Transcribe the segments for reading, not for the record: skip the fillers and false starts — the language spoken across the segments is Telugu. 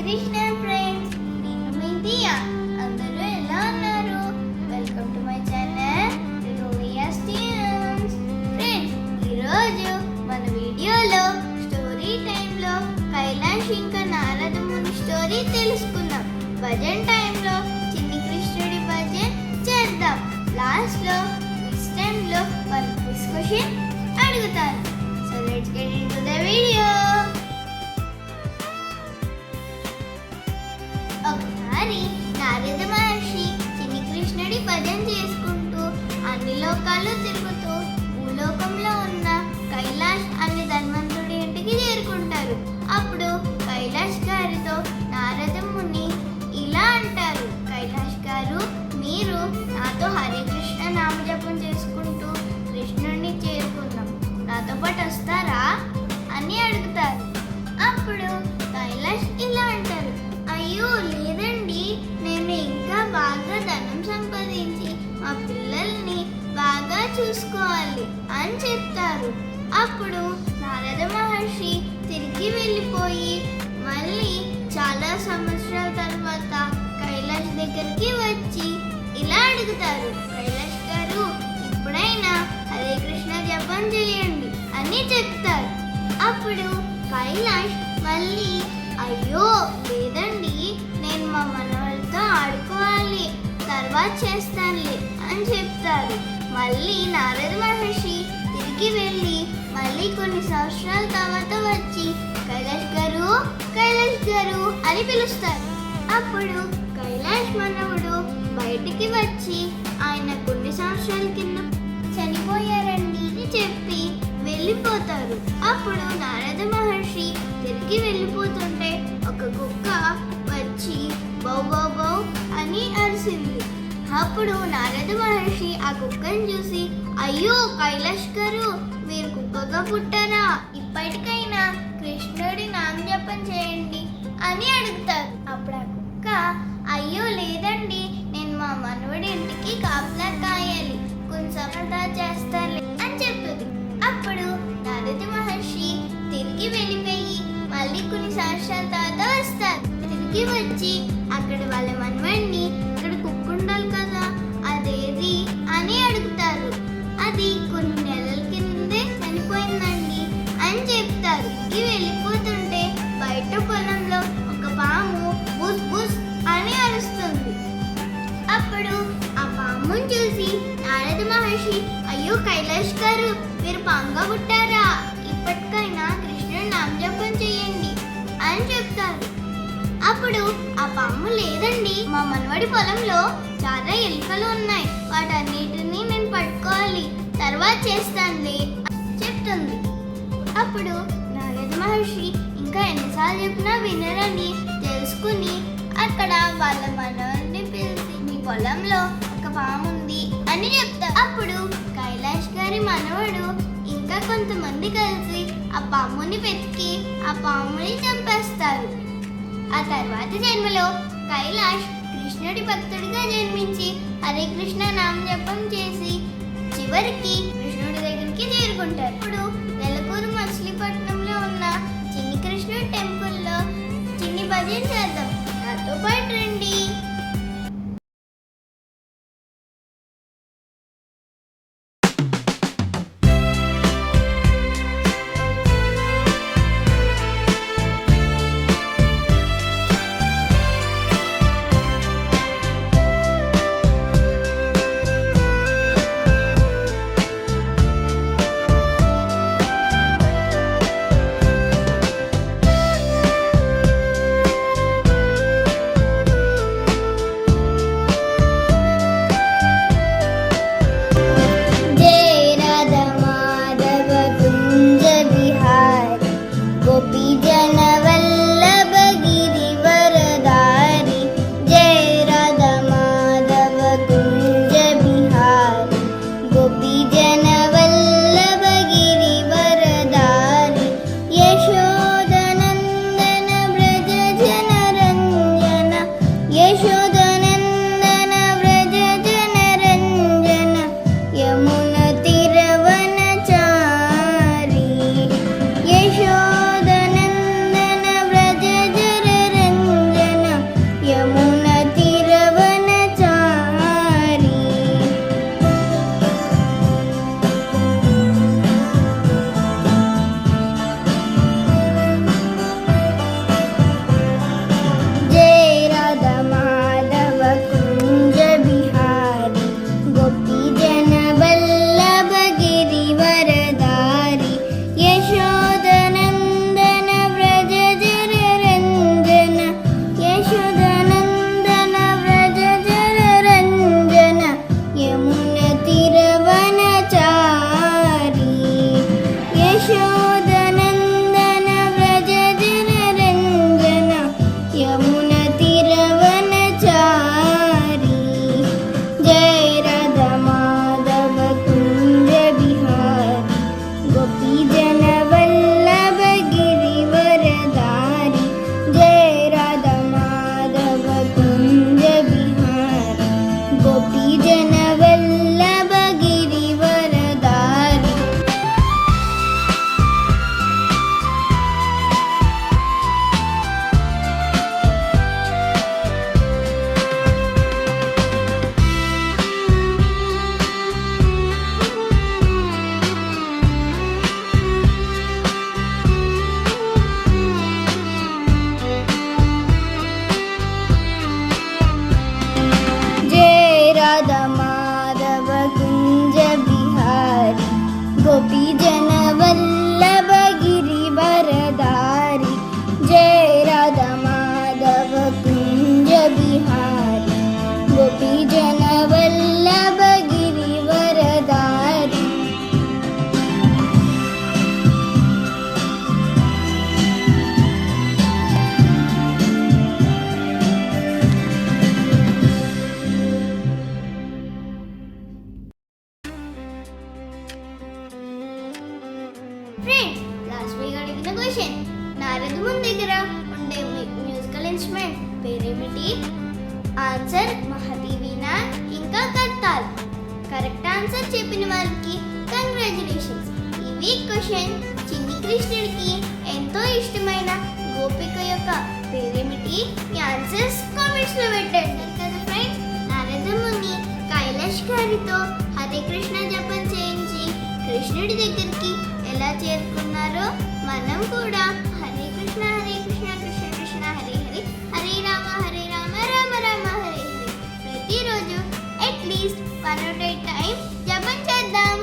కృష్ణ ఫ్రెండ్స్, నేను మీ దియా. అందరూ ఎలా ఉన్నారు? Welcome to my channel Rovias Tunes. Friends, ఈరోజు మన వీడియోలో స్టోరీ టైంలో కైలాష్ ఇంకా నారద ముని స్టోరీ తెలుసుకుందాం. భజన్ టైంలో చిన్ని కృష్ణుడి భజన్ చేద్దాం. లాస్ట్లో క్విజ్ టైంలో మన క్విజ్ క్వశ్చన్ అడుగుతాను. So let's get into the video. ఒకసారి నారద మహర్షి చిన్ని కృష్ణుడి భజన చేసుకుంటూ అన్ని లోకాలు తిరుగుతూ భూలోకంలో ఉన్న కైలాష్ అనే ధన్వంతుడి ఇంటికి చేరుకుంటారు. అప్పుడు కైలాష్ గారితో నారద ముని ఇలా అంటారు, కైలాష్ గారు, మీరు నాతో హరే కృష్ణ నామజపం చేసుకుంటూ కృష్ణుడిని చేరుకుందాం, నాతో పాటు వస్తారా అని అడుగుతారు. అప్పుడు కైలాష్ ఇలా అంటారు, అయ్యో లేదండి, నేను ఇంకా బాగా ధనం సంపాదించి మా పిల్లల్ని బాగా చూసుకోవాలి అని చెప్తారు. అప్పుడు నారద మహర్షి తిరిగి వెళ్ళిపోయి మళ్ళీ చాలా సంవత్సరాల తర్వాత కైలాష్ దగ్గరికి వచ్చి ఇలా అడుగుతారు, కైలాష్ గారు, ఇప్పుడైనా హరే కృష్ణ జపం చేయండి అని చెప్తారు. అప్పుడు కైలాష్ మళ్ళీ, అయ్యో లేదండి, నేను మా మనవలతో ఆడుకోవాలి, తర్వాత చేస్తానులే అని చెప్తారు. మళ్ళీ నారద మహర్షి తిరిగి వెళ్ళి మళ్ళీ కొన్ని సంవత్సరాల తర్వాత వచ్చి కైలాష్ గారు, కైలాష్ గారు అని పిలుస్తారు. అప్పుడు కైలాష్ మనవుడు బయటికి వచ్చి ఆయన కొన్ని సంవత్సరాల కింద చనిపోయారండి అని చెప్పి వెళ్ళిపోతారు. అప్పుడు నారద మహర్షి తిరిగి వెళ్ళిపోతుంటే ఒక కుక్క వచ్చి బౌ బౌ బౌ అని అరిసింది. అప్పుడు నారద మహర్షి ఆ కుక్కను చూసి, అయ్యో కైలాష్ గారు, మీరు కుక్కగా పుట్టారా, ఇప్పటికైనా కృష్ణుడి నామజపం చేయండి అని అడుగుతారు. అప్పుడు ఆ కుక్క, అయ్యో లేదండి, నేను మా మనవడి ఇంటికి కాపలా కాయాలి, కొంచెం చేస్తారులే అని చెప్తుంది. అప్పుడు నారద మహర్షి తిరిగి వెళ్ళిపోయి మళ్ళీ కొన్ని సంవత్సరాల తర్వాత వస్తారు. తిరిగి వచ్చి అక్కడ వాళ్ళ మనవడిని, ఇక్కడ కుక్క ఉండాలి కదా, అదేది అని అడుగుతారు. అది కొన్ని నెలల కిందే చనిపోయిందండి అని చెప్తారు. తిరిగి వెళ్ళిపోతుంటే బయట పొలంలో ఒక పాము బుస్ బుస్ అని అరుస్తుంది. అప్పుడు ఆ పాముని చూసి నారద మహర్షి, అయ్యో కైలాష్ గారు, మీరు పాముగా పుట్టారా, ఇప్పటికైనా కృష్ణుడి నామజపం చేయండి అని చెప్తారు. అప్పుడు ఆ పాము, లేదండి, మా మనవడి పొలంలో చాలా ఎలుకలు ఉన్నాయి, వాటన్నిటిని నేను పట్టుకోవాలి, తర్వాత చేస్తానులే అని చెప్తుంది. అప్పుడు నారద మహర్షి ఇంకా ఎన్నిసార్లు చెప్పినా వినరని తెలుసుకుని అక్కడ వాళ్ళ మనవడిని పిలిచి, మీ పొలంలో ఒక పాము ఉంది అని చెప్తారు. అప్పుడు కైలాష్ గారి మనవడు ఇంకా కొంతమంది కలిసి ఆ పాముని వెతికి ఆ పాముని చంపేస్తారు. ఆ తర్వాత జన్మలో కైలాష్ కృష్ణుడి భక్తుడిగా జన్మించి హరే కృష్ణ నామజపం చేసి చివరికి కృష్ణుడి దగ్గరికి చేరుకుంటారు. ఇప్పుడు నెలకూరు మచిలీపట్నంలో ఉన్న చిన్ని కృష్ణుడి టెంపుల్లో చిన్ని భజన చేద్దాం, నాతో పాటు రండి. ఫ్రెండ్, లాస్ట్ వీక్ అడిగిన క్వశ్చన్, నారదముని దగ్గర ఉండే మ్యూజికల్ ఇన్స్ట్రుమెంట్ పేరేమిటి? ఆన్సర్ మహతి వీణ ఇంకా కర్తాల్. కరెక్ట్ ఆన్సర్ చెప్పిన వారికి కంగ్రాచులేషన్స్. ఈ వీక్ క్వశ్చన్, చిన్ని కృష్ణుడికి ఎంతో ఇష్టమైన గోపిక యొక్క పేరేమిటి? మీ ఆన్సర్స్ కామెంట్స్ లో పెట్టండి కదా ఫ్రెండ్స్. నారదముని కైలాష్ గారితో హరే కృష్ణ జపం చేయించి కృష్ణుడి దగ్గరికి ఎలా చేరుకున్నారో మనం కూడా హరే కృష్ణ కృష్ణ కృష్ణ హరే హరే, హరే రామ రామ రామ హరే హరే ప్రతిరోజు అట్లీస్ట్ 108 టైమ్స్ జపం చేద్దాం.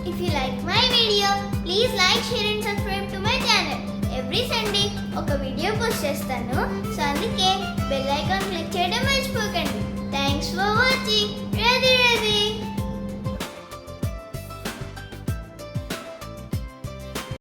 If you like my video, please like, share and subscribe to my channel. Every Sunday ఒక వీడియో పోస్ట్ చేస్తాను, సో అందుకే బెల్ ఐకాన్ క్లిక్ చేయడం మర్చిపోకండి.